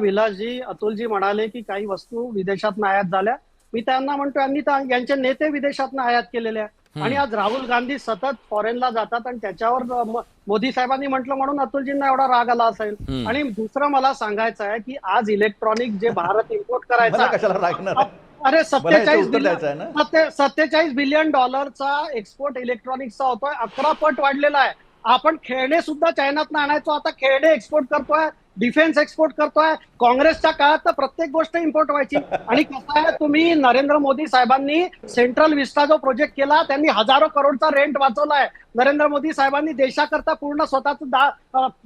विलासजी, अतुलजी म्हणाले की काही वस्तू विदेशात आयात झाल्या. मी त्यांना म्हणतो यांनी तर यांचे नेते विदेशात आयात केलेल्या. आणि आज राहुल गांधी सतत फॉरेनला जातात आणि त्याच्यावर मोदी साहेबांनी म्हटलं म्हणून अतुलजींना एवढा राग आला असेल. आणि दुसरं मला सांगायचं आहे की आज इलेक्ट्रॉनिक जे भारत इम्पोर्ट मला करायचा, कशाला रागणार आहे? अरे मला याचं 47 उत्तर द्यायचं आहे ना. बिलियन 47 बिलियन डॉलरचा एक्सपोर्ट इलेक्ट्रॉनिक्सचा होतोय, 11 पट वाढलेला आहे. आपण खेळणे सुद्धा चायनातनं आणायचो, आता खेळणे एक्सपोर्ट करतोय, डिफेन्स एक्सपोर्ट करतोय. काँग्रेसच्या काळात तर प्रत्येक गोष्ट इम्पोर्ट व्हायची. आणि कसं आहे, तुम्ही नरेंद्र मोदी साहेबांनी सेंट्रल विस्टा जो प्रोजेक्ट केला, त्यांनी हजारो करोडचा रेंट वाचवलाय. नरेंद्र मोदी साहेबांनी देशाकरता पूर्ण स्वतःच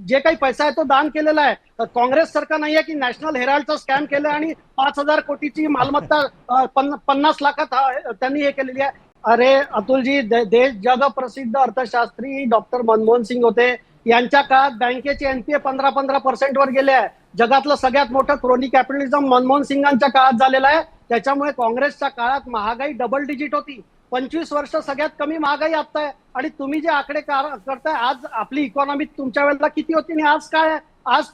जे काही पैसा आहे तो दान केलेला आहे. काँग्रेस सारखं नाहीये की नॅशनल हेराल्डचा स्कॅम केलं आणि 5,000 कोटीची मालमत्ता 50 लाखात त्यांनी हे केलेली आहे. अरे अतुलजी, देश जग प्रसिद्ध अर्थशास्त्री डॉक्टर मनमोहन सिंग होते. यांच्या काळात बँकेचे एनपीए 15% वर गेले आहे. जगातलं सगळ्यात मोठं क्रोनी कॅपिटलिझम मनमोहन सिंगांच्या काळात झालेलं आहे. त्याच्यामुळे काँग्रेसच्या काळात महागाई डबल डिजिट होती. 25 वर्ष सगळ्यात कमी महागाई आता आहे. आणि तुम्ही जे आकडे करताय, आज आपली इकॉनॉमी तुमच्या वेळेला किती होती आणि आज काय आहे? आज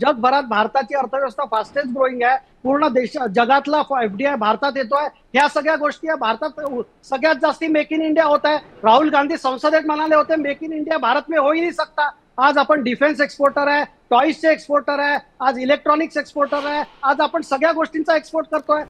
जगभरात भारताची अर्थव्यवस्था फास्टेस्ट ग्रोईंग आहे. पूर्ण देश जगातला एफडीआय भारतात येतोय. ह्या सगळ्या गोष्टी आहे. भारतात सगळ्यात जास्ती मेक इन इंडिया होत आहे. राहुल गांधी संसदेत म्हणाले होते मेक इन इंडिया भारत में हो ही नहीं सकता. आज आपण डिफेन्स एक्सपोर्टर आहे, टॉईजचे एक्सपोर्टर आहे, आज इलेक्ट्रॉनिक्स एक्सपोर्टर आहे, आज आपण सगळ्या गोष्टींचा एक्सपोर्ट करतोय.